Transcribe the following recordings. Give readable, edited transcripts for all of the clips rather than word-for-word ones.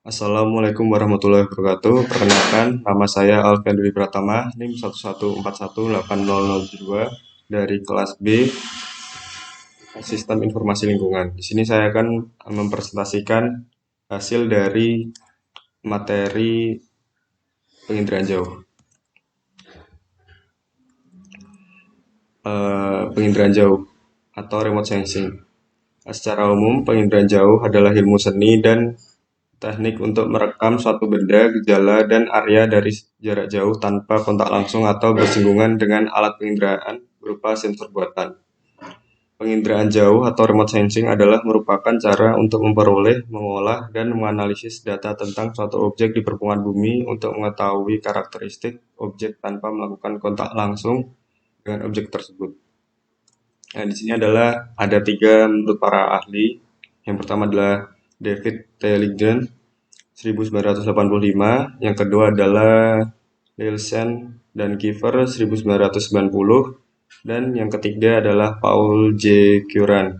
Assalamualaikum warahmatullahi wabarakatuh. Perkenalkan, nama saya Alfian Dwi Pratama, NIM 114180072 dari kelas B Sistem Informasi Lingkungan. Di sini saya akan mempresentasikan hasil dari materi penginderaan jauh. Penginderaan jauh atau remote sensing. Secara umum, penginderaan jauh adalah ilmu seni dan teknik untuk merekam suatu benda, gejala, dan area dari jarak jauh tanpa kontak langsung atau bersinggungan dengan alat penginderaan berupa sensor buatan. Penginderaan jauh atau remote sensing adalah merupakan cara untuk memperoleh, mengolah, dan menganalisis data tentang suatu objek di permukaan bumi untuk mengetahui karakteristik objek tanpa melakukan kontak langsung dengan objek tersebut. Nah, di sini ada tiga menurut para ahli. Yang pertama adalah David T. Ligden 1985, yang kedua adalah Nielsen dan Kiefer 1990, dan yang ketiga adalah Paul J. Curran.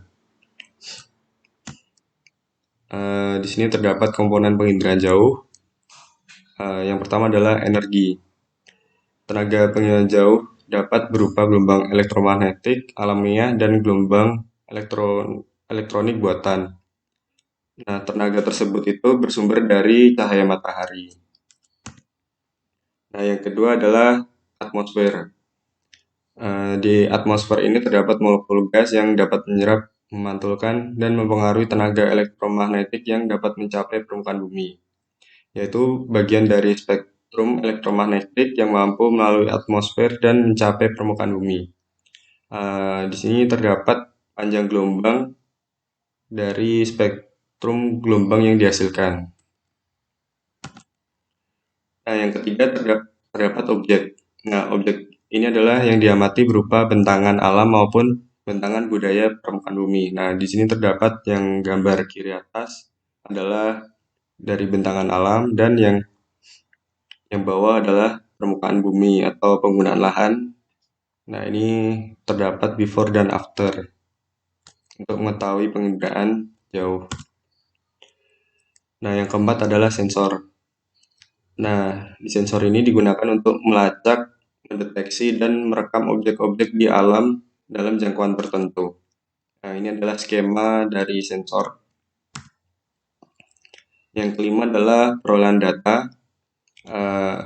Di sini terdapat komponen penginderaan jauh. Yang pertama adalah energi. Tenaga penginderaan jauh dapat berupa gelombang elektromagnetik alamiah dan gelombang elektronik buatan. Nah, tenaga tersebut itu bersumber dari cahaya matahari. Nah, yang kedua adalah atmosfer. Di atmosfer ini terdapat molekul gas yang dapat menyerap, memantulkan, dan mempengaruhi tenaga elektromagnetik yang dapat mencapai permukaan bumi, yaitu bagian dari spektrum elektromagnetik yang mampu melalui atmosfer dan mencapai permukaan bumi. Di sini terdapat panjang gelombang dari spektrum gelombang yang dihasilkan. Nah, yang ketiga terdapat objek. Nah, objek ini adalah yang diamati berupa bentangan alam maupun bentangan budaya permukaan bumi. Nah, di sini terdapat yang gambar kiri atas adalah dari bentangan alam, dan yang bawah adalah permukaan bumi atau penggunaan lahan. Nah, ini terdapat before dan after untuk mengetahui penginderaan jauh. Nah, yang keempat adalah sensor. Nah, di sensor ini digunakan untuk melacak, mendeteksi, dan merekam objek-objek di alam dalam jangkauan tertentu. Nah, ini adalah skema dari sensor. Yang kelima adalah perolehan data.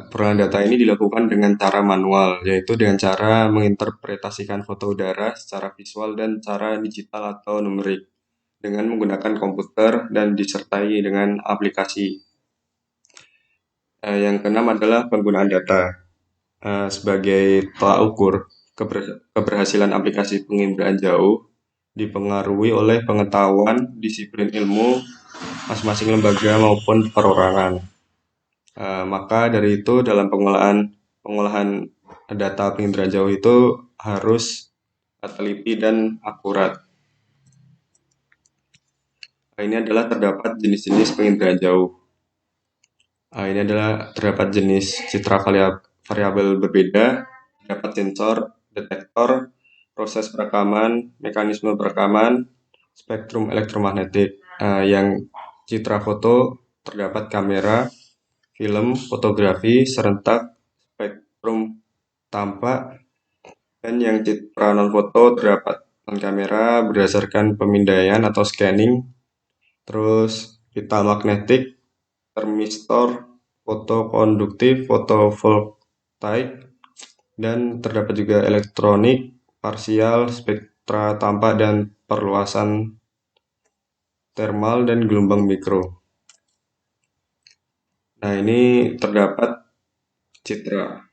Perolehan data ini dilakukan dengan cara manual, yaitu dengan cara menginterpretasikan foto udara secara visual dan cara digital atau numerik dengan menggunakan komputer dan disertai dengan aplikasi. Yang keenam adalah penggunaan data. Sebagai tolak ukur, keberhasilan aplikasi penginderaan jauh dipengaruhi oleh pengetahuan disiplin ilmu masing-masing lembaga maupun perorangan. Maka dari itu dalam pengolahan data penginderaan jauh itu harus teliti dan akurat. Ini adalah terdapat jenis-jenis penginderaan jauh. Ini adalah terdapat jenis citra variabel berbeda, terdapat sensor, detektor, proses perekaman, mekanisme perekaman, spektrum elektromagnetik. Yang citra foto terdapat kamera, film, fotografi, serentak, spektrum tampak, dan yang citra non-foto terdapat non-kamera berdasarkan pemindaian atau scanning, terus pita magnetik, termistor, foto konduktif, fotovoltaik, dan terdapat juga elektronik, parsial, spektra tampak, dan perluasan thermal dan gelombang mikro. Nah, ini terdapat citra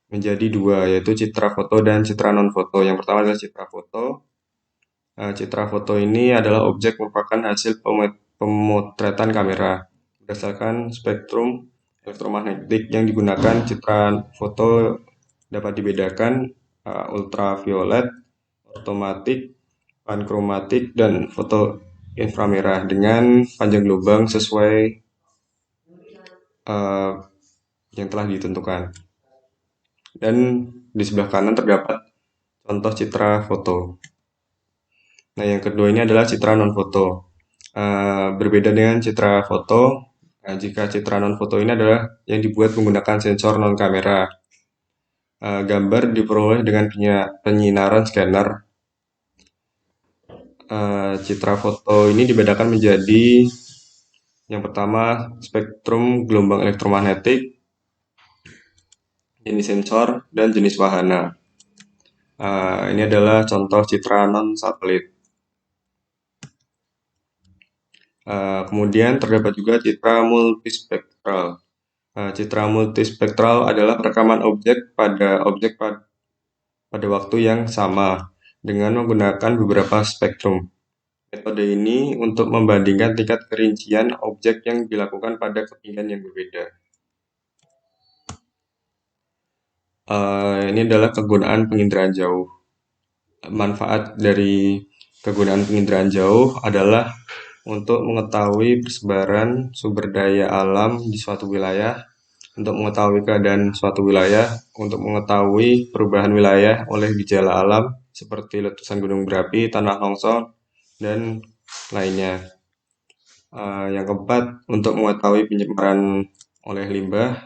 menjadi dua, yaitu citra foto dan citra non-foto. Yang pertama adalah citra foto. Citra foto ini adalah objek merupakan hasil pemotretan kamera berdasarkan spektrum elektromagnetik yang digunakan. Citra foto dapat dibedakan ultraviolet, otomatik, pankromatik, dan foto inframerah dengan panjang gelombang sesuai yang telah ditentukan. Dan di sebelah kanan terdapat contoh citra foto. Nah, yang kedua ini adalah citra non-foto. Berbeda dengan citra foto, Nah, jika citra non-foto ini adalah yang dibuat menggunakan sensor non-kamera. Gambar diperoleh dengan penyinaran scanner. Citra foto ini dibedakan menjadi yang pertama spektrum gelombang elektromagnetik, jenis sensor, dan jenis wahana. Ini adalah contoh citra non-satelit. Kemudian terdapat juga citra multispektral. Citra multispektral adalah perekaman objek pada waktu yang sama dengan menggunakan beberapa spektrum. Metode ini untuk membandingkan tingkat kerincian objek yang dilakukan pada ketinggian yang berbeda. Ini adalah kegunaan penginderaan jauh. Manfaat dari kegunaan penginderaan jauh adalah untuk mengetahui persebaran sumber daya alam di suatu wilayah, untuk mengetahui keadaan suatu wilayah, untuk mengetahui perubahan wilayah oleh gejala alam seperti letusan gunung berapi, tanah longsor, dan lainnya. Yang keempat, untuk mengetahui pencemaran oleh limbah.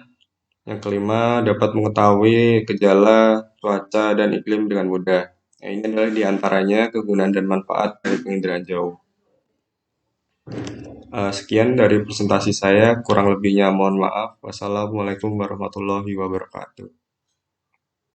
Yang kelima, dapat mengetahui gejala cuaca dan iklim dengan mudah. Nah, ini adalah diantaranya kegunaan dan manfaat dari penginderaan jauh. Sekian dari presentasi saya, kurang lebihnya mohon maaf. Wassalamualaikum warahmatullahi wabarakatuh.